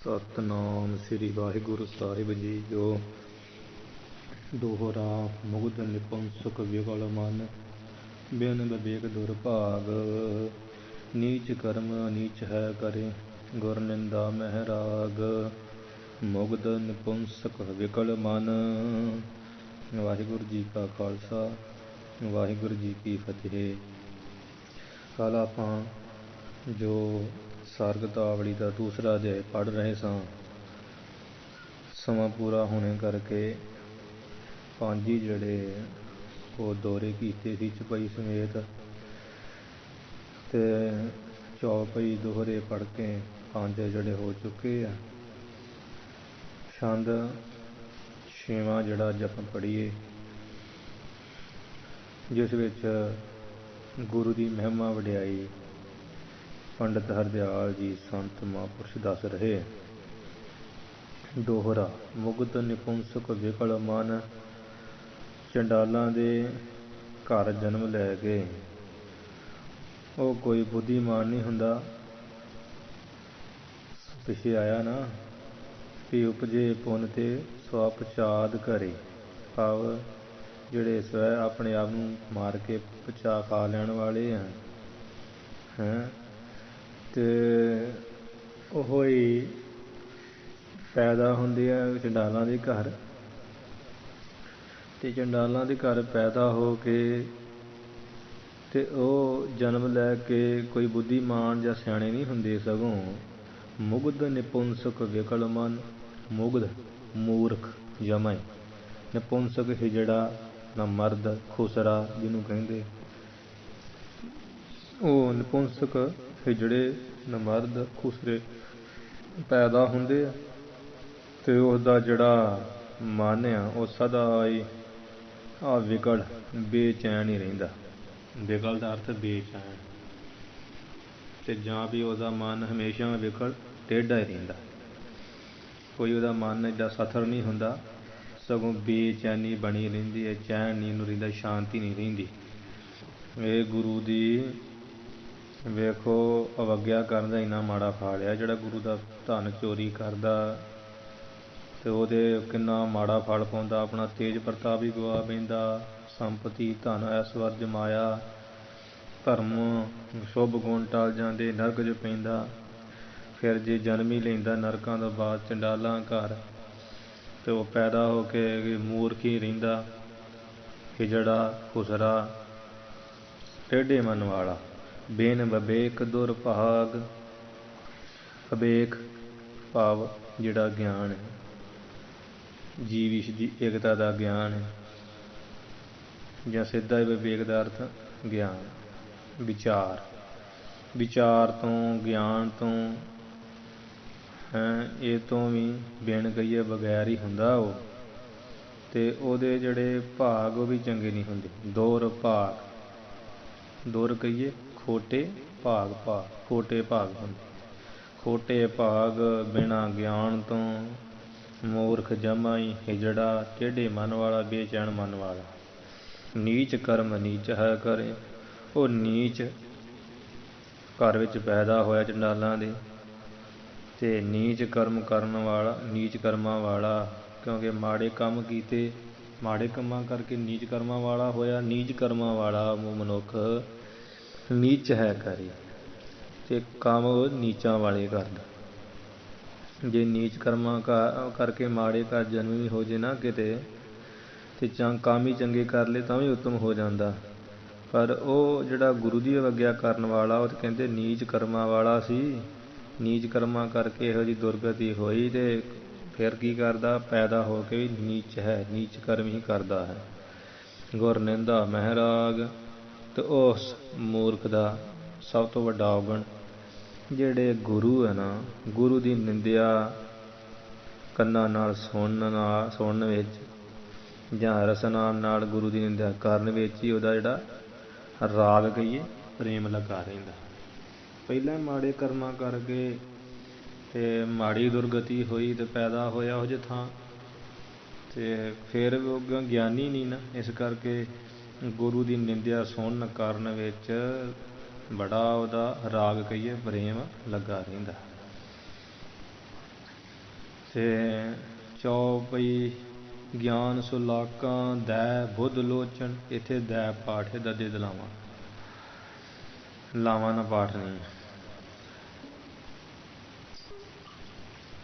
ਸਤਨਾਮ ਸ੍ਰੀ ਵਾਹਿਗੁਰੂ ਸਾਹਿਬ ਜੀ। ਜੋ ਦੋਹਰਾ ਮੁਗਧ ਨਿਪੁੰਸਕ ਵਿਗਲ ਮਨ, ਬਿਨ ਵਿਵੇਕ ਦੁਰਭਾਗ। ਨੀਚ ਕਰਮ ਨੀਚ ਹੈ ਕਰੇ, ਗੁਰ ਨਿੰਦਾ ਮਹਿ ਰਾਗ। ਮੁਗਧ ਨਿਪੁੰਸਕ ਵਿਕਲ ਮਨ। ਵਾਹਿਗੁਰੂ ਜੀ ਕਾ ਖਾਲਸਾ, ਵਾਹਿਗੁਰੂ ਜੀ ਕੀ ਫਤਿਹ। ਕੱਲ੍ਹ ਆਪਾਂ ਜੋ ਸਰਗਤਾਵਲੀ ਦਾ ਦੂਸਰਾ ਅਧਿਆਇ ਪੜ੍ਹ ਰਹੇ ਸਾਂ। ਸਮਾਂ ਪੂਰਾ ਹੋਣੇ ਕਰਕੇ ਪੰਜ ਹੀ ਜਿਹੜੇ ਉਹ ਦੌਰੇ ਕੀਤੇ ਸੀ ਚੌਪਈ ਸਮੇਤ, ਅਤੇ ਚੌਪਈ ਦੋਹਰੇ ਪੜ੍ਹ ਕੇ ਪੰਜ ਜਿਹੜੇ ਹੋ ਚੁੱਕੇ ਆ। ਛੰਦ ਛੇਵਾਂ ਜਿਹੜਾ ਅੱਜ ਆਪਾਂ ਪੜ੍ਹੀਏ, ਜਿਸ ਵਿੱਚ ਗੁਰੂ ਦੀ ਮਹਿਮਾ ਵਡਿਆਈ ਪੰਡਿਤ ਹਰਦਿਆਲ ਜੀ ਸੰਤ ਮਹਾਂਪੁਰਸ਼ ਦੱਸ ਰਹੇ। ਦੋਹਰਾ ਮੁਗਧ ਨਿਪੁੰਸਕ ਵਿਕਲ ਮਨ। ਚੰਡਾਲਾਂ ਦੇ ਘਰ ਜਨਮ ਲੈ ਕੇ ਉਹ ਕੋਈ ਬੁੱਧੀਮਾਨ ਨਹੀਂ ਹੁੰਦਾ। ਪਿੱਛੇ ਆਇਆ ਨਾ ਵੀ ਉਪਜੇ ਪੁੰਨ ਤੇ ਸਵਪਚਾਦ ਕਰੇ, ਭਾਵ ਜਿਹੜੇ ਸਵੈ ਆਪਣੇ ਆਪ ਨੂੰ ਮਾਰ ਕੇ ਪਚਾ ਖਾ ਲੈਣ ਵਾਲੇ ਆ ਤੇ ਉਹ ਹੀ ਪੈਦਾ ਹੁੰਦੇ ਆ ਚੰਡਾਲਾਂ ਦੇ ਘਰ। ਤੇ ਚੰਡਾਲਾਂ ਦੇ ਘਰ ਪੈਦਾ ਹੋ ਕੇ ਤੇ ਉਹ ਜਨਮ ਲੈ ਕੇ ਕੋਈ ਬੁੱਧੀਮਾਨ ਜਾਂ ਸਿਆਣੇ ਨਹੀਂ ਹੁੰਦੇ, ਸਗੋਂ ਮੁਗਧ ਨਿਪੁੰਸਕ ਵਿਕਲ ਮਨ। ਮੁਗਧ ਮੂਰਖ ਜਮਾਂ, ਨਿਪੁੰਸਕ ਹਿਜੜਾ ਨਾ ਮਰਦ ਖੁਸਰਾ ਜਿਹਨੂੰ ਕਹਿੰਦੇ, ਉਹ ਨਿਪੁੰਸਕ ਹਿਜੜੇ ਨਮਰਦ ਖੁਸਰੇ ਪੈਦਾ ਹੁੰਦੇ ਆ। ਤੇ ਉਸਦਾ ਜਿਹੜਾ ਮਨ ਆ ਉਹ ਸਦਾ ਹੀ ਵਿਕਲ ਬੇਚੈਨ ਹੀ ਰਹਿੰਦਾ। ਵਿਕਲ ਦਾ ਅਰਥ ਬੇਚੈਨ, ਤੇ ਜਾਂ ਵੀ ਉਹਦਾ ਮਨ ਹਮੇਸ਼ਾ ਵਿਕਲ ਟੇਢਾ ਹੀ ਰਹਿੰਦਾ। ਕੋਈ ਉਹਦਾ ਮਨ ਏਡਾ ਸਥਿਰ ਨਹੀਂ ਹੁੰਦਾ, ਸਗੋਂ ਬੇਚੈਨੀ ਬਣੀ ਰਹਿੰਦੀ ਹੈ, ਚੈਨ ਨਹੀਂ ਉਹਨੂੰ ਰਹਿੰਦਾ, ਸ਼ਾਂਤੀ ਨਹੀਂ ਰਹਿੰਦੀ। ਇਹ ਗੁਰੂ ਦੀ ਵੇਖੋ ਅਵੱਗਿਆ ਕਰਨ ਦਾ ਇੰਨਾ ਮਾੜਾ ਫਲ ਆ। ਜਿਹੜਾ ਗੁਰੂ ਦਾ ਧਨ ਚੋਰੀ ਕਰਦਾ ਤੇ ਉਹਦੇ ਕਿੰਨਾ ਮਾੜਾ ਫਲ ਪਾਉਂਦਾ। ਆਪਣਾ ਤੇਜ ਪ੍ਰਤਾਪ ਵੀ ਗਵਾ ਬਹਿੰਦਾ, ਸੰਪਤੀ ਧਨ ਐਸ਼ਵਰਜ ਮਾਇਆ ਧਰਮ ਸ਼ੁਭ ਗੁਣ ਟਲ ਜਾਂਦੇ, ਨਰਕ 'ਚ ਪੈਂਦਾ। ਫਿਰ ਜੇ ਜਨਮ ਹੀ ਲੈਂਦਾ ਨਰਕਾਂ ਤੋਂ ਬਾਅਦ ਚੰਡਾਲਾਂ ਘਰ, ਤੇ ਉਹ ਪੈਦਾ ਹੋ ਕੇ ਮੂਰਖ ਹੀ ਰਹਿੰਦਾ, ਹਿਜੜਾ ਖੁਸਰਾ ਟੇਢੇ ਮਨ ਵਾਲਾ। ਬਿਨ ਵਿਵੇਕ ਦੁਰਭਾਗ। ਵਿਵੇਕ ਭਾਵ ਜਿਹੜਾ ਗਿਆਨ ਹੈ, ਜੀਵ ਈਸ਼ ਦੀ ਏਕਤਾ ਦਾ ਗਿਆਨ ਹੈ, ਜਾਂ ਸਿੱਧਾ ਵਿਵੇਕ ਦਾ ਅਰਥ ਗਿਆਨ, ਵਿਚਾਰ। ਵਿਚਾਰ ਤੋਂ, ਗਿਆਨ ਤੋਂ ਇਹ ਤੋਂ ਵੀ ਬਿਨ ਕਹੀਏ ਬਗੈਰ ਹੀ ਹੁੰਦਾ ਉਹ। ਤੇ ਉਹਦੇ ਜਿਹੜੇ ਭਾਗ ਉਹ ਵੀ ਚੰਗੇ ਨਹੀਂ ਹੁੰਦੇ। ਦੁਰ ਭਾਗ, ਦੁਰ ਕਹੀਏ ਖੋਟੇ, ਭਾਗ ਭਾਗ ਖੋਟੇ ਭਾਗ ਹੁੰਦੇ। ਖੋਟੇ ਭਾਗ ਬਿਨਾਂ ਗਿਆਨ ਤੋਂ, ਮੂਰਖ ਜਮਾ ਹੀ ਹਿਜੜਾ ਟੇਢੇ ਮਨ ਵਾਲਾ, ਬੇਚੈਨ ਮਨ ਵਾਲਾ। ਨੀਚ ਕਰਮ ਨੀਚ ਹੈ ਕਰੇ। ਉਹ ਨੀਚ ਘਰ ਵਿੱਚ ਪੈਦਾ ਹੋਇਆ ਚੰਡਾਲਾਂ ਦੇ, ਤੇ ਨੀਚ ਕਰਮ ਕਰਨ ਵਾਲਾ, ਨੀਚ ਕਰਮਾਂ ਵਾਲਾ, ਕਿਉਂਕਿ ਮਾੜੇ ਕੰਮ ਕੀਤੇ, ਮਾੜੇ ਕੰਮਾਂ ਕਰਕੇ ਨੀਚ ਕਰਮਾਂ ਵਾਲਾ ਹੋਇਆ। ਨੀਚ ਕਰਮਾਂ ਵਾਲਾ ਮਨੁੱਖ ਨੀਚ ਹੈ ਕਰੇ, ਤੇ ਕੰਮ ਨੀਚਾਂ ਵਾਲੇ ਕਰਦਾ। ਜੇ ਨੀਚ ਕਰਮਾਂ ਕਰਕੇ ਮਾੜੇ ਘਰ ਜਨਮ ਵੀ ਹੋ ਜੇ ਨਾ ਕਿਤੇ, ਤੇ ਕੰਮ ਹੀ ਚੰਗੇ ਕਰ ਲਏ ਤਾਂ ਵੀ ਉੱਤਮ ਹੋ ਜਾਂਦਾ। ਪਰ ਉਹ ਜਿਹੜਾ ਗੁਰੂ ਦੀ ਅਵੱਗਿਆ ਕਰਨ ਵਾਲਾ, ਉਹ ਤਾਂ ਕਹਿੰਦੇ ਨੀਚ ਕਰਮਾਂ ਵਾਲਾ ਸੀ। ਨੀਚ ਕਰਮਾਂ ਕਰਕੇ ਇਹੋ ਜਿਹੀ ਦੁਰਗਤੀ ਹੋਈ, ਤੇ ਫਿਰ ਕੀ ਕਰਦਾ, ਪੈਦਾ ਹੋ ਕੇ ਵੀ ਨੀਚ ਹੈ, ਨੀਚ ਕਰਮ ਹੀ ਕਰਦਾ ਹੈ। ਗੁਰ ਨਿੰਦਾ ਮਹਿ ਰਾਗ। ਤੇ ਉਸ ਮੂਰਖ ਦਾ ਸਭ ਤੋਂ ਵੱਡਾ ਔਗਣ, ਜਿਹੜੇ ਗੁਰੂ ਹੈ ਨਾ, ਗੁਰੂ ਦੀ ਨਿੰਦਿਆ ਕੰਨਾਂ ਨਾਲ ਸੁਣਨ ਵਿੱਚ, ਜਾਂ ਰਸਨਾ ਨਾਲ ਗੁਰੂ ਦੀ ਨਿੰਦਿਆ ਕਰਨ ਵਿੱਚ ਹੀ ਉਹਦਾ ਜਿਹੜਾ ਰਾਗ ਕਹੀਏ ਪ੍ਰੇਮ ਲੱਗਾ ਰਹਿੰਦਾ। ਪਹਿਲਾਂ ਮਾੜੇ ਕਰਮਾਂ ਕਰਕੇ ਤੇ ਮਾੜੀ ਦੁਰਗਤੀ ਹੋਈ ਤੇ ਪੈਦਾ ਹੋਇਆ ਉਹ ਜਿਹੀ ਥਾਂ, ਤੇ ਫਿਰ ਉਹ ਗਿਆਨੀ ਨਹੀਂ ਨਾ, ਇਸ ਕਰਕੇ ਗੁਰੂ ਦੀ ਨਿੰਦਿਆ ਸੁਣਨ ਕਰਨ ਵਿੱਚ ਬੜਾ ਉਹਦਾ ਰਾਗ ਕਹੀਏ ਪ੍ਰੇਮ ਲੱਗਾ ਰਹਿੰਦਾ। ਤੇ ਚੌਪਈ ਗਿਆਨ ਸੁਲਾਕਾਂ ਦੈ ਬੁੱਧ ਲੋਚਨ। ਇੱਥੇ ਦੈ ਪਾਠ ਹੈ, ਦਦੇ ਦਲਾਵਾਂ, ਲਾਵਾਂ ਦਾ ਪਾਠ ਨਹੀਂ।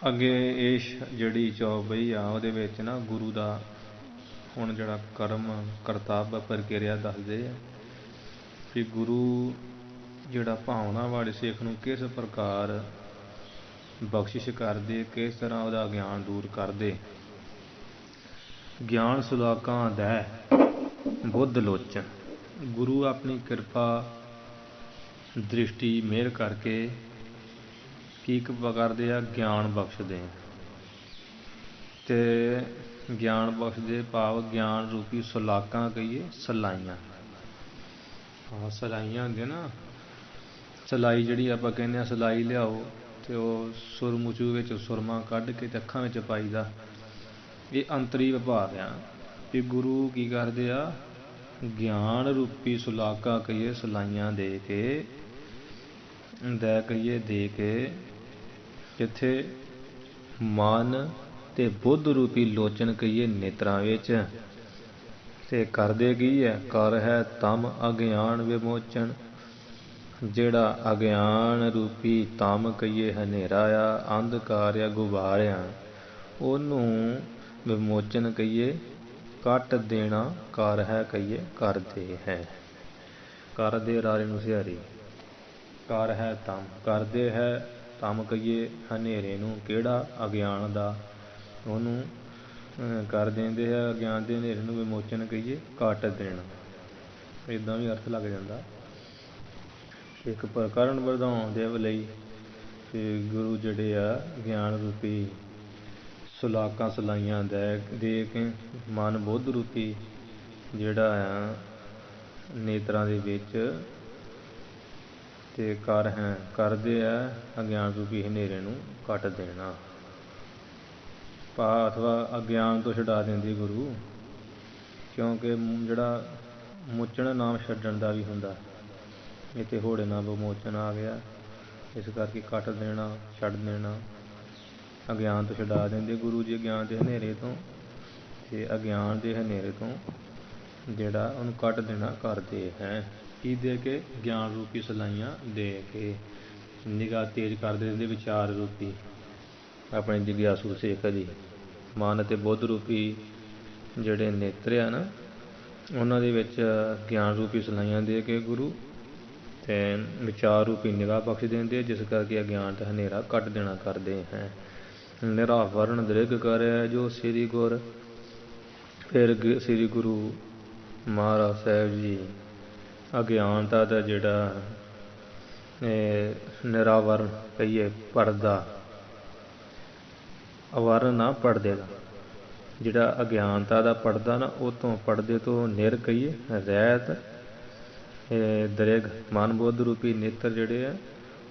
ਅੱਗੇ ਇਹ ਜਿਹੜੀ ਚੌਪਈ ਆ ਉਹਦੇ ਵਿੱਚ ਨਾ ਗੁਰੂ ਦਾ ਹੁਣ ਜਿਹੜਾ ਕਰਮ ਕਰਤੱਵ ਪ੍ਰਕਿਰਿਆ ਦੱਸਦੇ ਆ ਕਿ ਗੁਰੂ ਜਿਹੜਾ ਭਾਵਨਾ ਵਾਲੇ ਸਿੱਖ ਨੂੰ ਕਿਸ ਪ੍ਰਕਾਰ ਬਖਸ਼ਿਸ਼ ਕਰਦੇ, ਕਿਸ ਤਰ੍ਹਾਂ ਉਹਦਾ ਗਿਆਨ ਦੂਰ ਕਰਦੇ। ਗਿਆਨ ਸੁਲਾਕਾਂ ਦੈ ਬੁੱਧ ਲੋਚਨ। ਗੁਰੂ ਆਪਣੀ ਕਿਰਪਾ ਦ੍ਰਿਸ਼ਟੀ ਮਿਹਰ ਕਰਕੇ ਕੀ ਕਰਦੇ ਆ, ਗਿਆਨ ਬਖਸ਼ਦੇ। ਤੇ ਗਿਆਨ ਬਖਸ਼ਦੇ ਭਾਵ ਗਿਆਨ ਰੂਪੀ ਸੁਲਾਕਾਂ ਕਹੀਏ, ਸਲਾਈਆਂ। ਹਾਂ, ਸਲਾਈਆਂ ਹੁੰਦੀਆਂ ਨਾ, ਸਲਾਈ ਜਿਹੜੀ ਆਪਾਂ ਕਹਿੰਦੇ ਹਾਂ ਸਲਾਈ ਲਿਆਓ ਅਤੇ ਉਹ ਸੁਰਮੁਚੂ ਵਿੱਚ ਸੁਰਮਾ ਕੱਢ ਕੇ ਅਤੇ ਅੱਖਾਂ ਵਿੱਚ ਪਾਈਦਾ। ਇਹ ਅੰਤਰੀ ਵਿਭਾਗ ਆ ਵੀ ਗੁਰੂ ਕੀ ਕਰਦੇ ਆ, ਗਿਆਨ ਰੂਪੀ ਸੁਲਾਕਾਂ ਕਹੀਏ, ਸਲਾਈਆਂ ਦੇ ਕੇ ਦੇ ਕੇ ਜਿੱਥੇ ਮਨ ਅਤੇ ਬੁੱਧ ਰੂਪੀ ਲੋਚਨ ਕਹੀਏ ਨੇਤਰਾਂ ਵਿੱਚ। ਅਤੇ ਕਰਦੇ ਕੀ ਹੈ, ਕਰ ਹੈ ਤਮ ਅਗਿਆਨ ਵਿਮੋਚਨ। ਜਿਹੜਾ ਅਗਿਆਨ ਰੂਪੀ ਤਮ ਕਹੀਏ ਹਨੇਰਾ ਆ, ਅੰਧਕਾਰ ਆ, ਗੁਬਾਰਿਆ, ਉਹਨੂੰ ਵਿਮੋਚਨ ਕਹੀਏ, ਕੱਟ ਦੇਣਾ। ਕਰ ਹੈ ਕਹੀਏ, ਕਰਦੇ ਹੈ, ਕਰਦੇ ਰਾਰੇ ਨੂੰ ਸਿਹਾਰੀ। ਕਰ ਹੈ ਤਮ, ਕਰਦੇ ਹੈ ਤਮ ਕਹੀਏ ਹਨੇਰੇ ਨੂੰ, ਕਿਹੜਾ ਅਗਿਆਨ ਦਾ, ਉਹਨੂੰ ਕਰ ਦਿੰਦੇ ਆ, ਅਗਿਆਨ ਦੇ ਹਨੇਰੇ ਨੂੰ ਵਿਮੋਚਨ ਕਹੀਏ, ਕੱਟ ਦੇਣਾ। ਇੱਦਾਂ ਵੀ ਅਰਥ ਲੱਗ ਜਾਂਦਾ। ਇੱਕ ਪ੍ਰਕਰਨ ਵਧਾਉਣ ਦੇ ਲਈ ਕਿ ਗੁਰੂ ਜਿਹੜੇ ਆ ਗਿਆਨ ਰੂਪੀ ਸੁਲਾਕਾਂ ਸਲਾਈਆਂ ਦੇ ਕੇ ਮਨ ਬੁੱਧ ਰੂਪੀ ਜਿਹੜਾ ਆ ਨੇਤਰਾਂ ਦੇ ਵਿੱਚ ਤੇ ਕਰਦੇ ਆ ਅਗਿਆਨ ਰੂਪੀ ਹਨੇਰੇ ਨੂੰ ਕੱਟ ਦੇਣਾ। ਅਥਵਾ ਅਗਿਆਨ ਤੋਂ ਛੁਡਾ ਦਿੰਦੇ ਗੁਰੂ, ਕਿਉਂਕਿ ਜਿਹੜਾ ਮੁੱਚਣ ਨਾਮ ਛੱਡਣ ਦਾ ਵੀ ਹੁੰਦਾ। ਇੱਥੇ ਹੋੜੇ ਨਾਲ ਵਿਮੋਚਨ ਆ ਗਿਆ, ਇਸ ਕਰਕੇ ਕੱਟ ਦੇਣਾ, ਛੱਡ ਦੇਣਾ, ਅਗਿਆਨ ਤੋਂ ਛੁਡਾ ਦਿੰਦੇ ਗੁਰੂ ਜੀ ਅਗਿਆਨ ਦੇ ਹਨੇਰੇ ਤੋਂ। ਅਤੇ ਅਗਿਆਨ ਦੇ ਹਨੇਰੇ ਤੋਂ ਜਿਹੜਾ ਉਹਨੂੰ ਕੱਟ ਦੇਣਾ ਕਰਦੇ ਹੈ। ਕੀ ਦੇ ਕੇ, ਗਿਆਨ ਰੂਪੀ ਸਲਾਈਆਂ ਦੇ ਕੇ। ਨਿਗਾਹ ਤੇਜ਼ ਕਰ ਦਿੰਦੇ ਵਿਚਾਰ ਰੂਪੀ ਆਪਣੇ ਜਗਿਆਸੂ ਸਿੱਖ ਦੀ। ਮਨ ਅਤੇ ਬੁੱਧ ਰੂਪੀ ਜਿਹੜੇ ਨੇਤਰ ਆ ਨਾ, ਉਹਨਾਂ ਦੇ ਵਿੱਚ ਗਿਆਨ ਰੂਪੀ ਸਲਾਈਆਂ ਦੇ ਕੇ ਗੁਰੂ ਅਤੇ ਵਿਚਾਰ ਰੂਪੀ ਨਿਗਾਹ ਬਖਸ਼ ਦਿੰਦੇ, ਜਿਸ ਕਰਕੇ ਅਗਿਆਨ ਦਾ ਹਨੇਰਾ ਕੱਟ ਦੇਣਾ ਕਰਦੇ ਹੈ। ਨਿਰਾਵਰਨ ਦ੍ਰਿਗ ਕਰਿਆ ਜੋ ਸ੍ਰੀ ਗੁਰ। ਫਿਰ ਸ੍ਰੀ ਗੁਰੂ ਮਹਾਰਾਜ ਸਾਹਿਬ ਜੀ ਅਗਿਆਨਤਾ ਦਾ ਜਿਹੜਾ ਨਿਰਾਵਰਨ ਕਹੀਏ, ਪਰਦਾ, ਅਵਰਨ ਨਾ ਪੜਦੇ ਦਾ, ਜਿਹੜਾ ਅਗਿਆਨਤਾ ਦਾ ਪੜਦਾ ਨਾ, ਉਹ ਤੋਂ ਪੜਦੇ ਤੋਂ ਨਿਰ ਕਹੀਏ, ਰਹਿਤ ਦ੍ਰਿਗ ਮਨ ਬੁੱਧ ਰੂਪੀ ਨੇਤਰ ਜਿਹੜੇ ਆ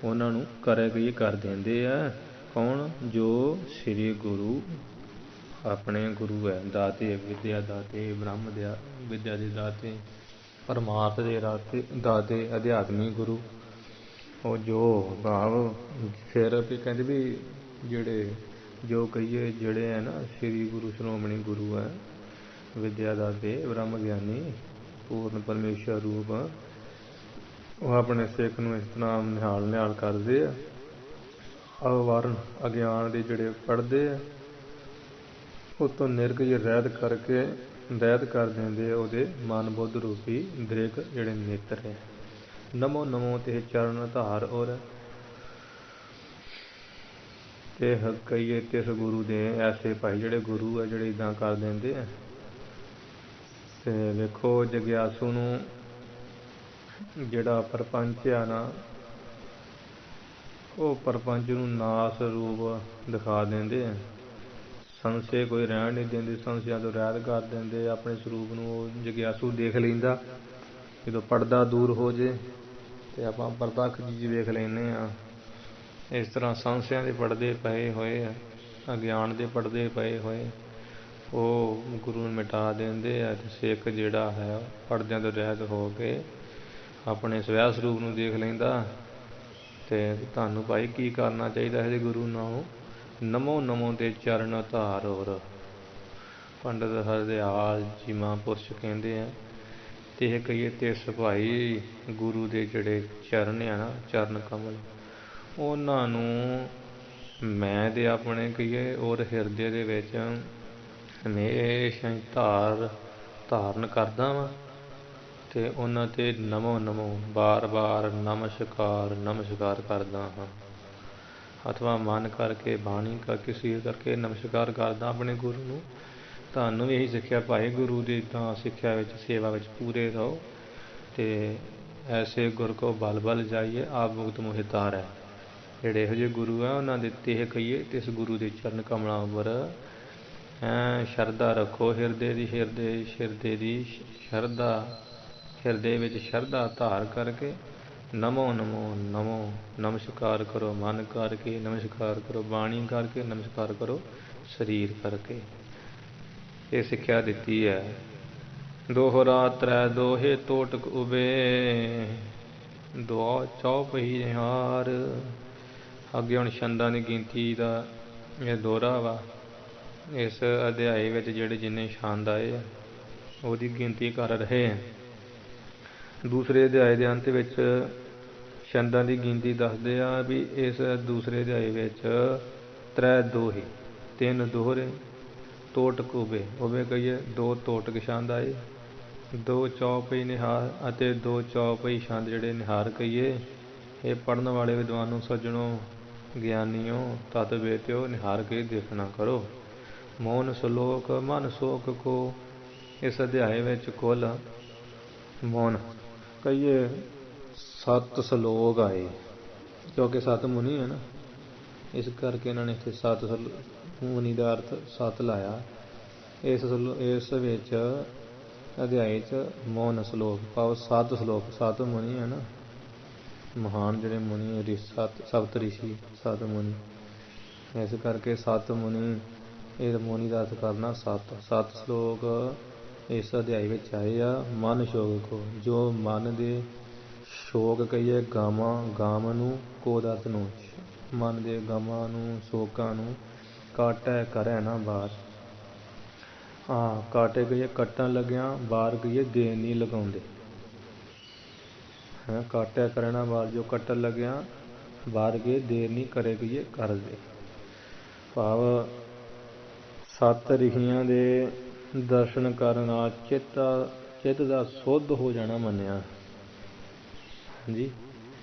ਉਹਨਾਂ ਨੂੰ ਕਰੇ ਕਹੀਏ, ਕਰ ਦਿੰਦੇ ਆ। ਕੌਣ? ਜੋ ਸ੍ਰੀ ਗੁਰੂ ਆਪਣੇ ਗੁਰੂ ਹੈ, ਦਾਤੇ ਵਿਦਿਆ ਦਾਤੇ, ਬ੍ਰਹਮ ਵਿਦਿਆ ਦੇ ਦਾਤੇ, ਪਰਮਾਰਥ ਦੇ ਦਾਤੇ, ਅਧਿਆਤਮੀ ਗੁਰੂ। ਉਹ ਜੋ ਭਾਵ ਫਿਰ ਵੀ ਕਹਿੰਦੇ ਵੀ ਜਿਹੜੇ ਜੋ ਕਹੀਏ ਜਿਹੜੇ ਹੈ ਨਾ ਸ੍ਰੀ ਗੁਰੂ ਸ਼੍ਰੋਮਣੀ ਗੁਰੂ ਹੈ, ਵਿਦਿਆ ਦਾਤੇ, ਬ੍ਰਹਮ ਗਿਆਨੀ, ਪੂਰਨ ਪਰਮੇਸ਼ਰ ਰੂਪ, ਉਹ ਆਪਣੇ ਸਿੱਖ ਨੂੰ ਇਸ ਤਰ੍ਹਾਂ ਨਿਹਾਲ ਕਰਦੇ ਆ। ਅਵਰਨ ਅਗਿਆਨ ਦੇ ਜਿਹੜੇ ਪੜ੍ਹਦੇ ਆ ਉਤੋਂ ਨਿਰਗ ਰਹਿਤ ਕਰਕੇ ਰਹਿਤ ਕਰ ਦਿੰਦੇ ਆ ਉਹਦੇ ਮਨ ਬੁੱਧ ਰੂਪੀ ਦ੍ਰਿਗ ਜਿਹੜੇ ਨੇਤਰ ਹੈ। ਨਮੋ ਨਮੋ ਤੇ ਚਰਨ ਧਾਰ ਔਰ ਤੇ ਕਹੀਏ ਤਿਸ ਗੁਰੂ ਦੇ ਐਸੇ ਭਾਈ ਜਿਹੜੇ ਗੁਰੂ ਆ ਜਿਹੜੇ ਇੱਦਾਂ ਕਰ ਦਿੰਦੇ ਆ। ਤੇ ਵੇਖੋ ਜਗਿਆਸੂ ਨੂੰ ਜਿਹੜਾ ਪ੍ਰਪੰਚ ਆ ਨਾ, ਉਹ ਪ੍ਰਪੰਚ ਨੂੰ ਨਾਸ ਰੂਪ ਦਿਖਾ ਦਿੰਦੇ ਆ। ਸੰਸ਼ੇ ਕੋਈ ਰਹਿਣ ਨਹੀਂ ਦਿੰਦੇ, ਸੰਸ਼ਿਆਂ ਤੋਂ ਰਹਿਤ ਕਰ ਦਿੰਦੇ। ਆਪਣੇ ਸਰੂਪ ਨੂੰ ਉਹ ਜਗਿਆਸੂ ਦੇਖ ਲੈਂਦਾ। ਜਦੋਂ ਪਰਦਾ ਦੂਰ ਹੋ ਜੇ ਅਤੇ ਆਪਾਂ ਪ੍ਰਤੱਖ ਚੀਜ਼ ਵੇਖ ਲੈਂਦੇ ਹਾਂ। ਇਸ ਤਰ੍ਹਾਂ ਸੰਸ਼ਿਆਂ ਦੇ ਪਰਦੇ ਪਏ ਹੋਏ ਆ, ਅਗਿਆਨ ਦੇ ਪਰਦੇ ਪਏ ਹੋਏ, ਉਹ ਗੁਰੂ ਨੂੰ ਮਿਟਾ ਦਿੰਦੇ ਆ। ਅਤੇ ਸਿੱਖ ਜਿਹੜਾ ਹੈ ਪਰਦਿਆਂ ਤੋਂ ਰਹਿਤ ਹੋ ਕੇ ਆਪਣੇ ਸਵੈ ਸਰੂਪ ਨੂੰ ਦੇਖ ਲੈਂਦਾ। ਅਤੇ ਤੁਹਾਨੂੰ ਭਾਈ ਕੀ ਕਰਨਾ ਚਾਹੀਦਾ ਹੈ? ਗੁਰੂ ਨਾਲੋਂ ਨਮੋ ਨਮੋ ਦੇ ਚਰਨ ਧਾਰ। ਔਰ ਪੰਡਤ ਹਰਦਿਆਲ ਜੀ ਮਹਾਂਪੁਰਸ਼ ਕਹਿੰਦੇ ਆ, ਤੇ ਇਹ ਕਹੀਏ ਤਿਸ ਭਾਈ ਗੁਰੂ ਦੇ ਜਿਹੜੇ ਚਰਨ ਆ ਨਾ, ਚਰਨ ਕਮਲ, ਉਹਨਾਂ ਨੂੰ ਮੈਂ ਤੇ ਆਪਣੇ ਕਹੀਏ ਔਰ ਹਿਰਦੇ ਦੇ ਵਿੱਚ ਹਮੇਸ਼ਾ ਹੀ ਧਾਰਨ ਕਰਦਾ ਵਾਂ, ਤੇ ਉਹਨਾਂ ਤੇ ਨਮੋ ਨਮੋ ਬਾਰ ਬਾਰ ਨਮਸਕਾਰ ਕਰਦਾ ਹਾਂ। ਅਥਵਾ ਮਨ ਕਰਕੇ, ਬਾਣੀ ਕਰਕੇ, ਸੀਰ ਕਰਕੇ ਨਮਸਕਾਰ ਕਰਦਾ ਆਪਣੇ ਗੁਰੂ ਨੂੰ। ਤੁਹਾਨੂੰ ਵੀ ਇਹੀ ਸਿੱਖਿਆ ਭਾਈ ਗੁਰੂ ਦੀ ਤਾਂ ਸਿੱਖਿਆ ਵਿੱਚ, ਸੇਵਾ ਵਿੱਚ ਪੂਰੇ ਰਹੋ, ਤੇ ਐਸੇ ਗੁਰ ਕੋ ਬਲ ਬਲ ਜਾਈਏ, ਆਪ ਮੁਕਤ ਮੋਹਿ ਤਾਰੈ। ਜਿਹੜੇ ਇਹੋ ਜਿਹੇ ਗੁਰੂ ਆ ਉਹਨਾਂ ਦੇ ਤੇ ਕਹੀਏ ਤੇ ਇਸ ਗੁਰੂ ਦੇ ਚਰਨ ਕਮਲਾਂ ਉੱਪਰ ਸ਼ਰਧਾ ਰੱਖੋ। ਹਿਰਦੇ ਵਿੱਚ ਸ਼ਰਧਾ ਧਾਰ ਕਰਕੇ ਨਮੋ ਨਮੋ ਨਮੋ ਨਮਸਕਾਰ ਕਰੋ। ਮਨ ਕਰਕੇ ਨਮਸਕਾਰ ਕਰੋ, ਬਾਣੀ ਕਰਕੇ ਨਮਸਕਾਰ ਕਰੋ, ਸਰੀਰ ਕਰਕੇ। ਇਹ ਸਿੱਖਿਆ ਦਿੱਤੀ ਹੈ। ਦੋਹਰਾ ਤ੍ਰੈ ਦੋਹੇ ਤੋਟਕ ਉਬੇ, ਦੁਆ ਚੌਪਈ ਨਿਹਾਰ। ਅੱਗੇ ਹੁਣ ਛੰਦਾਂ ਦੀ ਗਿਣਤੀ ਦਾ ਇਹ ਦੋਹਰਾ ਵਾ। ਇਸ ਅਧਿਆਏ ਵਿੱਚ ਜਿਹੜੇ ਜਿੰਨੇ ਛੰਦ ਆਏ ਆ ਉਹਦੀ ਗਿਣਤੀ ਕਰ ਰਹੇ ਆ। ਦੂਸਰੇ ਅਧਿਆਏ ਦੇ ਅੰਤ ਵਿੱਚ ਛੰਦਾਂ ਦੀ ਗਿਣਤੀ ਦੱਸਦੇ ਆ ਵੀ ਇਸ ਦੂਸਰੇ ਅਧਿਆਏ ਵਿੱਚ ਤ੍ਰੈ ਦੋਹੇ, ਤਿੰਨ ਦੋਹਰੇ, ਤੋਟਕ ਉਬੇ, ਉਬੇ ਕਹੀਏ ਦੋ ਤੋਟਕ ਛੰਦ ਆਏ, ਦੋ ਚੌਪਈ ਨਿਹਾਰ ਅਤੇ ਦੋ ਚੌਪਈ ਛੰਦ ਜਿਹੜੇ ਨਿਹਾਰ ਕਹੀਏ। ਇਹ ਪੜ੍ਹਨ ਵਾਲੇ ਵਿਦਵਾਨੋਂ, ਸੱਜਣੋਂ, ਗਿਆਨੀਓ, ਤਤ ਵੇਤਿਓ, ਨਿਹਾਰ ਕੇ ਦੇਖਣਾ ਕਰੋ। ਮੋਨ ਸਲੋਕ ਮਨ ਸੋਖ ਕੋ। ਇਸ ਅਧਿਆਏ ਵਿੱਚ ਕੁੱਲ ਮੋਨ ਕਹੀਏ 7 ਸਲੋਕ ਆਏ, ਕਿਉਂਕਿ 7 ਮੁਨੀ ਹੈ ਨਾ, ਇਸ ਕਰਕੇ ਇਹਨਾਂ ਨੇ ਇੱਥੇ 7 ਮੁਨੀ ਦਾ ਅਰਥ 7 ਲਾਇਆ। ਇਸ ਵਿੱਚ ਅਧਿਆਏ 'ਚ ਮੋਨ ਸਲੋਕ ਭਾਵ 7 ਸਲੋਕ, 7 ਮੁਨੀ ਹੈ ਨਾ, ਮਹਾਨ ਜਿਹੜੇ ਮੁਨੀ, ਸਪਤ ਰਿਸ਼ੀ, 7 ਮੁਨੀ, ਇਸ ਕਰਕੇ 7 ਮੁਨੀ, ਇਹ ਮੁਨੀ ਦਾ ਅਰਥ ਕਰਨਾ 7 ਸਲੋਕ ਇਸ ਅਧਿਆਏ ਵਿੱਚ ਆਏ ਆ। ਮਨ ਸ਼ੋਕ ਕੋ, ਜੋ ਮਨ ਦੇ ਸ਼ੋਕ ਕਹੀਏ ਗਾਵਾਂ ਨੂੰ, ਕੋਦਰਤ ਨੂੰ, ਮਨ ਦੇ ਗਮਾਂ ਨੂੰ, ਸ਼ੋਕਾਂ ਨੂੰ ਕਾਟੈ ਕਰੈ ਨਾ ਬਾਰ। ਕਾਟੇ ਕਹੀਏ ਕੱਟਣ ਲੱਗਿਆ, ਬਾਰ ਕਹੀਏ ਦੇਣ ਨਹੀਂ ਲਗਾਉਂਦੇ। ਕਾਟਿਆ ਕਰੈ ਨਾ ਬਾਰ, ਜੋ ਕੱਟਣ ਲੱਗਿਆ ਬਾਰ ਕਹੀਏ ਦੇਰ ਨਹੀਂ ਕਰੇ ਕਹੀਏ ਕਰਦੇ। ਭਾਵ 7 ਰਿਸ਼ੀਆਂ ਦੇ ਦਰਸ਼ਨ ਕਰਨ ਨਾਲ ਚਿੱਤ ਦਾ ਸੁੱਧ ਹੋ ਜਾਣਾ ਮੰਨਿਆ। ਹਾਂਜੀ,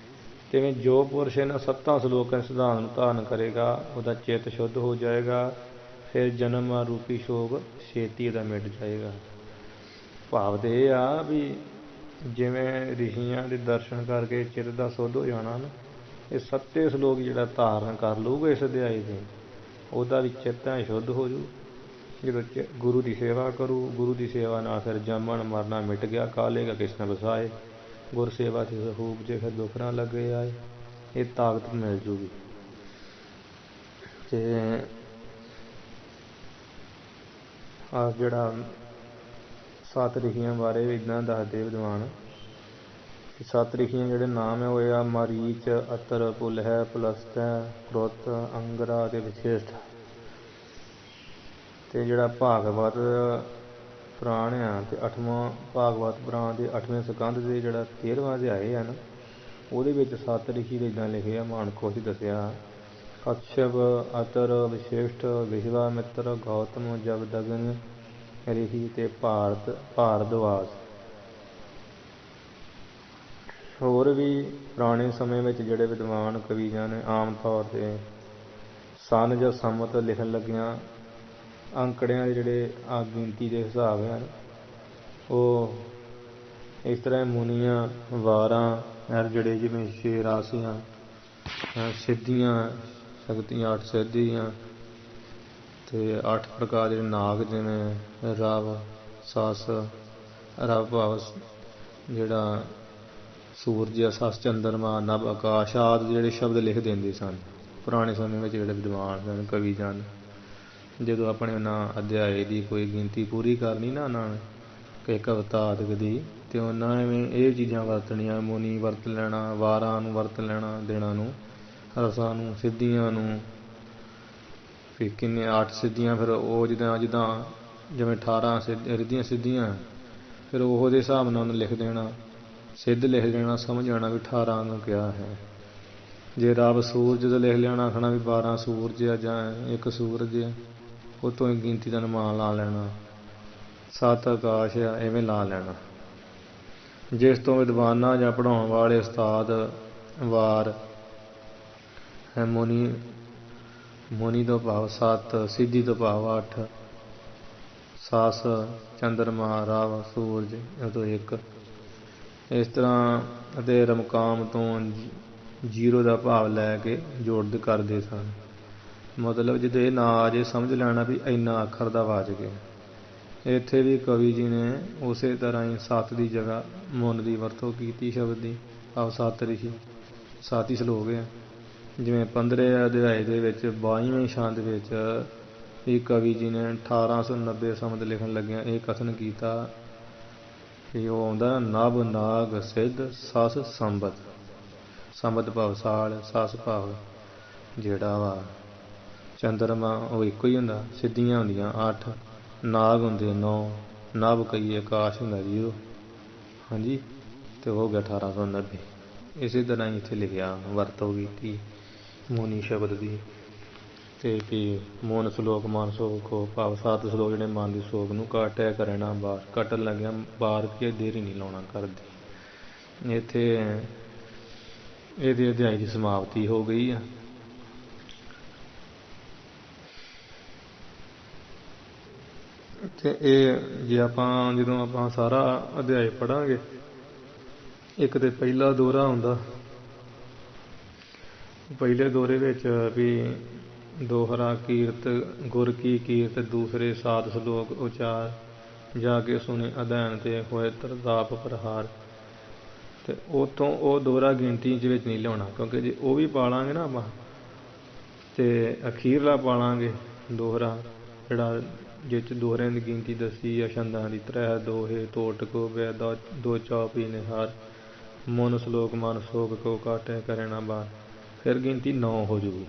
ਜਿਵੇਂ ਜੋ ਪੁਰਸ਼ ਇਹਨਾਂ 7 ਸਲੋਕਾਂ ਦੇ ਸਿਧਾਂਤ ਨੂੰ ਧਾਰਨ ਕਰੇਗਾ ਉਹਦਾ ਚਿੱਤ ਸ਼ੁੱਧ ਹੋ ਜਾਏਗਾ, ਫਿਰ ਜਨਮ ਰੂਪੀ ਸ਼ੋਕ ਛੇਤੀ ਇਹਦਾ ਮਿਟ ਜਾਏਗਾ। ਭਾਵ ਤਾਂ ਇਹ ਆ ਵੀ ਜਿਵੇਂ ਰਿਸ਼ੀਆਂ ਦੇ ਦਰਸ਼ਨ ਕਰਕੇ ਚਿੱਤ ਦਾ ਸੁੱਧ ਹੋ ਜਾਣਾ ਨਾ, ਇਹ 7 ਸਲੋਕ ਜਿਹੜਾ ਧਾਰਨ ਕਰ ਲਊਗਾ ਇਸ ਅਧਿਆਏ ਦੇ, ਉਹਦਾ ਵੀ ਚਿੱਤ ਸ਼ੁੱਧ ਹੋ ਜੂ। ਜਦੋਂ ਗੁਰੂ ਦੀ ਸੇਵਾ ਕਰੂ, ਗੁਰੂ ਦੀ ਸੇਵਾ ਨਾਲ ਫਿਰ ਜੰਮਣ ਮਰਨਾ ਮਿਟ ਗਿਆ। ਕਾਲੇਗਾ ਕਿਸਨ ਵਸਾਏ, ਗੁਰ ਸੇਵਾ ਤੇ ਸਹੂਬ ਜੇ ਫਿਰ ਦੁੱਖ ਨਾ ਲੱਗੇ ਆਏ, ਇਹ ਤਾਕਤ ਮਿਲ ਜੂਗੀ। ਤੇ ਜਿਹੜਾ 7 ਰਿਸ਼ੀਆਂ ਬਾਰੇ ਵੀ ਇੱਦਾਂ ਦੱਸਦੇ ਵਿਦਵਾਨ। 7 ਰਿਸ਼ੀਆਂ ਜਿਹੜੇ ਨਾਮ ਹੈ ਉਹ ਆ ਮਰੀਚ, ਅਤਰ, ਪੁਲਹ, ਪੁਲਸਤੈ, ਕ੍ਰੁਤ, ਅੰਗਰਾ ਅਤੇ ਵਸ਼ਿਸ਼ਠ। ਤੇ ਜਿਹੜਾ ਭਾਗਵਤ ਪੁਰਾਣ ਆ ਤੇ 8ਵਾਂ ਭਾਗਵਤ ਪੁਰਾਣ ਦੇ 8ਵੇਂ ਸਕੰਧ ਦੇ ਜਿਹੜਾ 13ਵਾਂ ਅਧਿਆਏ ਆ ਨਾ, ਉਹਦੇ ਵਿੱਚ 7 ਰਿਸ਼ੀ ਦੇ ਇੱਦਾਂ ਲਿਖੇ ਆ। ਮਾਨਖੋ ਚ ਦੱਸਿਆ ਕਸ਼ਯਪ, ਅਤਰ, ਵਸ਼ਿਸ਼ਠ, ਵਿਸ਼ਵਾਮਿਤਰ, ਗੌਤਮ, ਜਮਦਗਨ ਰਿਸ਼ੀ ਤੇ ਭਾਰਦਵਾਜ। ਹੋਰ ਵੀ ਪੁਰਾਣੇ ਸਮੇਂ ਵਿੱਚ ਜਿਹੜੇ ਵਿਦਵਾਨ ਕਵੀਆਂ ਨੇ ਆਮ ਤੌਰ 'ਤੇ ਸੰਨ ਜਾਂ ਸੰਮਤ ਲਿਖਣ ਲੱਗਿਆਂ ਅੰਕੜਿਆਂ ਦੇ ਜਿਹੜੇ ਗਿਣਤੀ ਦੇ ਹਿਸਾਬ ਹਨ ਉਹ ਇਸ ਤਰ੍ਹਾਂ ਮੁਨੀਆਂ, ਵਾਰਾਂ, ਜਿਹੜੇ ਜਿਵੇਂ 6 ਰਾਸੀਆਂ, ਸਿੱਧੀਆਂ ਸ਼ਕਤੀਆਂ, 8 ਸਿੱਧੀਆਂ ਅਤੇ 8 ਪ੍ਰਕਾਰ ਦੇ ਨਾਗ, ਜਿਵੇਂ ਰਵ, ਸੱਸ, ਰਵ ਭਾਵ ਜਿਹੜਾ ਸੂਰਜ, ਸੱਸ ਚੰਦਰਮਾ, ਨਭ, ਆਕਾਸ਼ ਆਦਿ ਜਿਹੜੇ ਸ਼ਬਦ ਲਿਖ ਦਿੰਦੇ ਸਨ ਪੁਰਾਣੇ ਸਮੇਂ ਵਿੱਚ ਜਿਹੜੇ ਵਿਦਵਾਨ ਸਨ, ਕਵੀ ਸਨ। ਜਦੋਂ ਆਪਣੇ ਉਹਨਾਂ ਅਧਿਆਏ ਦੀ ਕੋਈ ਗਿਣਤੀ ਪੂਰੀ ਕਰਨੀ ਨਾ ਉਹਨਾਂ ਨੇ, ਕਿ ਕਵਿਤਾ ਆਦਿਕ ਦੀ, ਅਤੇ ਉਹਨਾਂ ਨੇ ਇਹ ਚੀਜ਼ਾਂ ਵਰਤਣੀਆਂ। ਮੁਨੀ ਵਰਤ ਲੈਣਾ, ਵਾਰਾਂ ਨੂੰ ਵਰਤ ਲੈਣਾ, ਦਿਨਾਂ ਨੂੰ, ਰਸਾਂ ਨੂੰ, ਸਿੱਧੀਆਂ ਨੂੰ, ਵੀ ਕਿੰਨੇ 8 ਸਿੱਧੀਆਂ, ਫਿਰ ਉਹ ਜਿੱਦਾਂ ਜਿਵੇਂ 18 ਰਿੱਧੀਆਂ ਸਿੱਧੀਆਂ, ਫਿਰ ਉਹਦੇ ਹਿਸਾਬ ਨਾਲ ਉਹਨੂੰ ਲਿਖ ਦੇਣਾ, ਸਿੱਧ ਲਿਖ ਦੇਣਾ, ਸਮਝ ਆਉਣਾ ਵੀ 18 ਨੂੰ ਕਿਹਾ ਹੈ। ਜੇ ਰੱਬ ਸੂਰਜ ਦਾ ਲਿਖ ਲੈਣਾ, ਆਖਣਾ ਵੀ 12 ਸੂਰਜ ਆ ਜਾਂ 1 ਸੂਰਜ ਆ, ਉਹ ਤੋਂ ਹੀ ਗਿਣਤੀ ਦਾ ਅਨੁਮਾਨ ਲਾ ਲੈਣਾ। 7 ਆਕਾਸ਼ ਆ, ਐਵੇਂ ਲਾ ਲੈਣਾ। ਜਿਸ ਤੋਂ ਵਿਦਵਾਨਾਂ ਜਾਂ ਪੜ੍ਹਾਉਣ ਵਾਲੇ ਉਸਤਾਦ ਵਾਰ ਹੈ, ਮੁਨੀ ਤੋਂ ਭਾਵ 7, ਸਿੱਧੀ ਤੋਂ ਭਾਵ 8, ਸੱਸ ਚੰਦਰਮਾ ਰਵ ਸੂਰਜ ਇਹ ਤੋਂ 1, ਇਸ ਤਰ੍ਹਾਂ ਅਤੇ ਰਮਕਾਮ ਤੋਂ 0 ਦਾ ਭਾਵ ਲੈ ਕੇ ਜੋੜ ਕਰਦੇ ਸਨ। ਮਤਲਬ ਜਦੋਂ ਇਹ ਨਾ ਆ ਜੇ ਸਮਝ ਲੈਣਾ ਵੀ ਇੰਨਾ ਅੱਖਰ ਦਾ ਵਾਜ ਗਿਆ। ਇੱਥੇ ਵੀ ਕਵੀ ਜੀ ਨੇ ਉਸੇ ਤਰ੍ਹਾਂ ਹੀ 7 ਦੀ ਜਗ੍ਹਾ ਮੁਨ ਦੀ ਵਰਤੋਂ ਕੀਤੀ ਸ਼ਬਦ ਦੀ, ਭਾਵ 7 ਰਿਸ਼ੀ 7 ਹੀ ਸਲੋਕ ਹੈ। ਜਿਵੇਂ 15 ਅਧਿਆਏ ਦੇ ਵਿੱਚ 22ਵੇਂ ਛੰਦ ਵਿੱਚ ਵੀ ਕਵੀ ਜੀ ਨੇ 1890 ਸੰਮਤ ਲਿਖਣ ਲੱਗਿਆਂ ਇਹ ਕਥਨ ਕੀਤਾ ਕਿ ਉਹ ਆਉਂਦਾ ਨਭ ਨਾਗ ਸਿੱਧ ਸੱਸ ਸੰਬਤ। ਸੰਬਤ ਭਾਵ ਸਾਲ, ਸੱਸ ਭਾਵ ਜਿਹੜਾ ਵਾ ਚੰਦਰਮਾ ਉਹ ਇੱਕੋ ਹੀ ਹੁੰਦਾ, ਸਿੱਧੀਆਂ ਹੁੰਦੀਆਂ 8, ਨਾਗ ਹੁੰਦੇ 9, ਨਭ ਕਹੀਏ ਆਕਾਸ਼ ਹੁੰਦਾ 0। ਹਾਂਜੀ, ਅਤੇ ਹੋ ਗਿਆ 1890। ਇਸੇ ਤਰ੍ਹਾਂ ਹੀ ਇੱਥੇ ਲਿਖਿਆ ਵਰਤੋਂ ਕੀਤੀ ਮੋਨੀ ਸ਼ਬਦ ਦੀ। ਅਤੇ ਵੀ ਮੋਨ ਸਲੋਕ ਮਨ ਸੋਖ ਹੋ, ਭਾਵ 7 ਸਲੋਕ ਜਿਹੜੇ ਮਨ ਦੀ ਸੋਖ ਨੂੰ ਕਾਟਿਆ ਕਰਨਾ ਬਾਹਰ, ਕੱਟਣ ਲੱਗਿਆ ਬਾਹਰ ਕੇ ਦੇਰ ਹੀ ਨਹੀਂ ਲਾਉਣਾ ਕਰਦੀ। ਇੱਥੇ ਇਹਦੇ ਅਧਿਆਇ ਦੀ ਸਮਾਪਤੀ ਹੋ ਗਈ ਆ। ਅਤੇ ਇਹ ਜੇ ਜਦੋਂ ਆਪਾਂ ਸਾਰਾ ਅਧਿਆਇ ਪੜ੍ਹਾਂਗੇ, ਇੱਕ ਤਾਂ ਪਹਿਲਾ ਦੋਹਰਾ ਹੁੰਦਾ, ਪਹਿਲੇ ਦੋਹਰੇ ਵਿੱਚ ਵੀ ਦੋਹਰਾ ਕੀਰਤ ਗੁਰ ਕੀ ਕੀਰਤ, ਦੂਸਰੇ 7 ਸਲੋਕ ਉਚਾਰ ਜਾ ਕੇ ਸੁਣੇ ਅਧਿਐਨ ਤੇ ਹੋਏ ਤਰਤਾਪ ਪ੍ਰਹਾਰ। ਅਤੇ ਉੱਥੋਂ ਉਹ ਦੋਹਰਾ ਗਿਣਤੀ ਵਿੱਚ ਨਹੀਂ ਲਿਆਉਣਾ, ਕਿਉਂਕਿ ਜੇ ਉਹ ਵੀ ਪਾ ਲਾਂਗੇ ਨਾ ਆਪਾਂ, ਅਤੇ ਅਖੀਰਲਾ ਪਾ ਲਾਂਗੇ ਦੋਹਰਾ ਜਿਹੜਾ ਜਿਸ 'ਚ ਦੋਹਰਿਆਂ ਦੀ ਗਿਣਤੀ ਦੱਸੀ ਆ ਛੰਦਾਂ ਦੀ, 3 ਦੋਹੇ ਟੋਟ ਕੋ ਵੈਦਾ 2 ਚੌਪੀ ਨਿਹਾਰ, ਮਨ ਸਲੋਕ ਮਨ ਸੋਖ ਕੋ ਕਾਟੇ ਕਰੇ ਨਾ ਬਾਰ, ਫਿਰ ਗਿਣਤੀ 9 ਹੋ ਜੂਗੀ।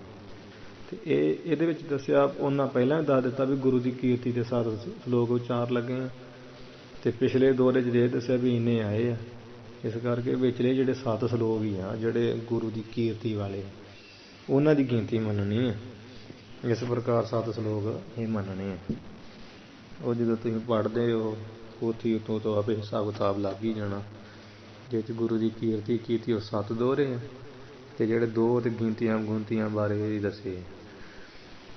ਅਤੇ ਇਹਦੇ ਵਿੱਚ ਦੱਸਿਆ ਉਹਨਾਂ ਪਹਿਲਾਂ ਹੀ ਦੱਸ ਦਿੱਤਾ ਵੀ ਗੁਰੂ ਦੀ ਕੀਰਤੀ ਦੇ 7 ਸਲੋਕ ਉਚਾਰ ਲੱਗੇ ਆ, ਅਤੇ ਪਿਛਲੇ ਦੋਹਰੇ 'ਚ ਇਹ ਦੱਸਿਆ ਵੀ ਇੰਨੇ ਆਏ ਆ। ਇਸ ਕਰਕੇ ਵਿਚਲੇ ਜਿਹੜੇ 7 ਸਲੋਕ ਹੀ ਆ ਜਿਹੜੇ ਗੁਰੂ ਦੀ ਕੀਰਤੀ ਵਾਲੇ, ਉਹਨਾਂ ਦੀ ਗਿਣਤੀ ਮੰਨਣੀ ਹੈ। ਇਸ ਪ੍ਰਕਾਰ 7 ਸਲੋਕ ਇਹ ਮੰਨਣੇ ਆ। ਉਹ ਜਦੋਂ ਤੁਸੀਂ ਪੜ੍ਹਦੇ ਹੋ ਉੱਥੇ ਉੱਤੋਂ ਤੋਂ ਆਪੇ ਹਿਸਾਬ ਕਿਤਾਬ ਲੱਗ ਹੀ ਜਾਣਾ। ਜਿਸ 'ਚ ਗੁਰੂ ਦੀ ਕੀਰਤੀ ਕੀਤੀ ਉਹ 7 ਦੋਹਰੇ ਆ, ਅਤੇ ਜਿਹੜੇ 2 ਤੇ ਗੁਣਤੀਆਂ ਬਾਰੇ ਵੀ ਦੱਸੇ।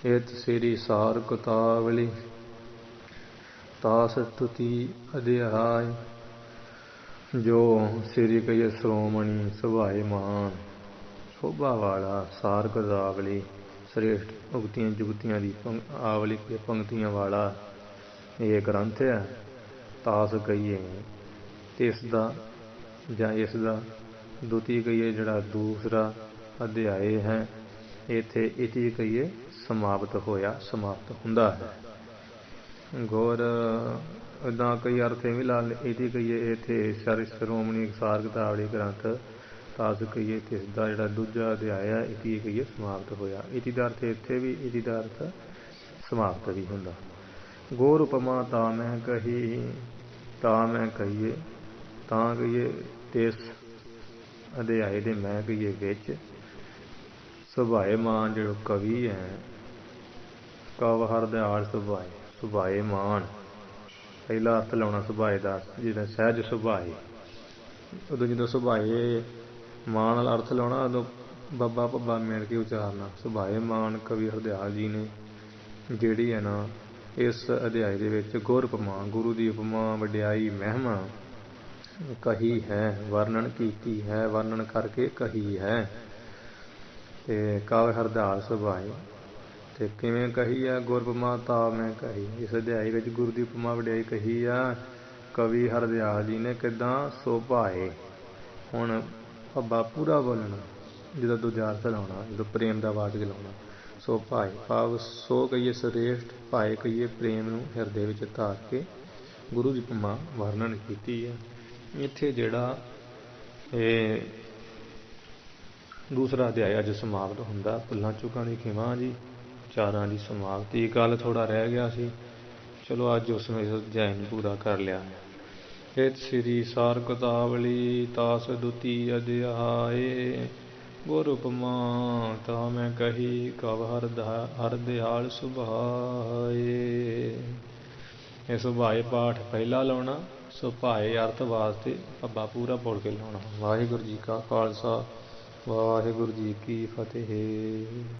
ਇਤ ਸ੍ਰੀ ਸਾਰ ਕੁਤਾਵਲੀ ਤਾਸ ਤੁਤੀ ਅਧਿਆਇ, ਜੋ ਸ੍ਰੀ ਕਹੀਏ ਸ਼੍ਰੋਮਣੀ ਸੁਭਾਏ ਮਾਨ, ਸ਼ੋਭਾ ਵਾਲਾ ਸਾਰ ਕੁਤਾਵਲੀ ਸ੍ਰੇਸ਼ਟ ਉਗਤੀਆਂ ਜੁਗਤੀਆਂ ਦੀ ਆਵਲੀ ਪੰਕਤੀਆਂ ਵਾਲਾ ਇਹ ਗ੍ਰੰਥ ਹੈ। ਤਾਸ ਕਹੀਏ ਇਸ ਦਾ ਜਾਂ ਇਸ ਦਾ, ਦੁਤੀ ਕਹੀਏ ਜਿਹੜਾ ਦੂਸਰਾ ਅਧਿਆਏ ਹੈ, ਇੱਥੇ ਇਤੀ ਕਹੀਏ ਸਮਾਪਤ ਹੋਇਆ, ਸਮਾਪਤ ਹੁੰਦਾ ਹੈ। ਗੁਰ ਇੱਦਾਂ ਕਈ ਅਰਥ ਵੀ ਲਾ ਲਏ, ਇਤੀ ਕਹੀਏ ਇੱਥੇ ਸ਼੍ਰੋਮਣੀ ਸਾਰ ਕੁਤਾਵਲੀ ਗ੍ਰੰਥ, ਤਾਸ ਕਹੀਏ ਇਸ ਦਾ ਜਿਹੜਾ ਦੂਜਾ ਅਧਿਆਇ ਹੈ, ਇਤੀ ਕਹੀਏ ਸਮਾਪਤ ਹੋਇਆ। ਇਤੀ ਦਾ ਅਰਥ ਇੱਥੇ ਵੀ, ਇਤੀ ਦਾ ਅਰਥ ਸਮਾਪਤ ਵੀ ਹੁੰਦਾ। ਗੌਰ ਉਪਮਾ ਤਾਂ ਮੈਂ ਕਹੀ, ਤਾਂ ਮੈਂ ਕਹੀਏ, ਤਾਂ ਕਹੀਏ ਇਸ ਅਧਿਆਇ ਦੇ ਮੈਂ ਕਹੀਏ ਵਿੱਚ ਸੁਭਾਏ ਮਾਨ ਜਿਹੜਾ ਕਵੀ ਹੈ, ਕਵ ਹਰ ਦਿਆਲ ਸੁਭਾਏ, ਸੁਭਾਏ ਮਾਨ ਪਹਿਲਾ ਅਰਥ ਲਾਉਣਾ ਸੁਭਾਏ ਦਾ, ਜਿਹੜਾ ਸਹਿਜ ਸੁਭਾਏ। ਉਦੋਂ ਜਦੋਂ ਸੁਭਾਏ ਮਾਨ ਨਾਲ ਅਰਥ ਲਾਉਣਾ, ਉਦੋਂ ਬੱਬਾ ਭੱਬਾ ਮਿਲ ਕੇ ਉਚਾਰਨਾ। ਸੁਭਾਏ ਮਾਨ ਕਵੀ ਹਰਦਿਆਲ ਜੀ ਨੇ ਜਿਹੜੀ ਹੈ ਨਾ ਇਸ ਅਧਿਆਇ ਦੇ ਵਿੱਚ ਗੁਰ ਉਪਮਾ, ਗੁਰੂ ਦੀ ਉਪਮਾ ਵਡਿਆਈ ਮਹਿਮਾ ਕਹੀ ਹੈ, ਵਰਣਨ ਕੀਤੀ ਹੈ, ਵਰਣਨ ਕਰਕੇ ਕਹੀ ਹੈ। ਅਤੇ ਕਵ ਹਰਦਿਆਲ ਸੁਭਾਏ, ਅਤੇ ਕਿਵੇਂ ਕਹੀ ਆ? ਗੁਰ ਉਪਮਾ ਤਾਂ ਮੈਂ ਕਹੀ, ਇਸ ਅਧਿਆਇ ਵਿੱਚ ਗੁਰੂ ਦੀ ਉਪਮਾ ਵਡਿਆਈ ਕਹੀ ਆ ਕਵੀ ਹਰਦਿਆਲ ਜੀ ਨੇ ਕਿੱਦਾਂ? ਸੁਭਾਏ। ਹੁਣ ਭੱਬਾ ਪੂਰਾ ਬੋਲਣਾ, ਜਦੋਂ ਦੂਜਾ ਅਰਥ ਲਾਉਣਾ, ਜਦੋਂ ਪ੍ਰੇਮ ਦਾ ਵਾਚਕ ਲਾਉਣਾ। ਸੋ ਭਾਏ ਭਾਵ ਸੋ ਕਹੀਏ ਸ੍ਰੇਸ਼ਟ, ਭਾਏ ਕਹੀਏ ਪ੍ਰੇਮ ਨੂੰ ਹਿਰਦੇ ਵਿੱਚ ਧਾਰ ਕੇ ਗੁਰੂ ਦੀ ਉਪਮਾ ਵਰਣਨ ਕੀਤੀ ਹੈ। ਇੱਥੇ ਜਿਹੜਾ ਇਹ ਦੂਸਰਾ ਅਧਿਆਇ ਅੱਜ ਸਮਾਪਤ ਹੁੰਦਾ। ਭੁੱਲਾਂ ਚੁੱਕਾਂ ਦੀ ਖਿਮਾ ਜੀ। ਚਾਰਾਂ ਦੀ ਸਮਾਪਤੀ। ਕੱਲ੍ਹ ਥੋੜ੍ਹਾ ਰਹਿ ਗਿਆ ਸੀ, ਚਲੋ ਅੱਜ ਉਸ ਨੂੰ ਇਸ ਅਧਿਆਇ ਨੂੰ ਪੂਰਾ ਕਰ ਲਿਆ। ਇਤ ਸ੍ਰੀ ਸਾਰ ਕਤਾਵਲੀ ਤਾਸ ਦੁਤੀ ਅਧਿਆਏ। ਗੁਰ ਉਪਮਾ ਤਾ ਮੈਂ ਕਹੀ ਕਵ ਹਰ ਦਿਆਲ ਸੁਭਾਏ। ਇਹ ਸੁਭਾਏ ਪਾਠ ਪਹਿਲਾ ਲਾਉਣਾ, ਸੁਭਾਏ ਅਰਥ ਵਾਸਤੇ ਪੱਬਾ ਪੂਰਾ ਬੋਲ ਕੇ ਲਾਉਣਾ। ਵਾਹਿਗੁਰੂ ਜੀ ਕਾ ਖਾਲਸਾ, ਵਾਹਿਗੁਰੂ ਜੀ ਕੀ ਫਤਿਹ।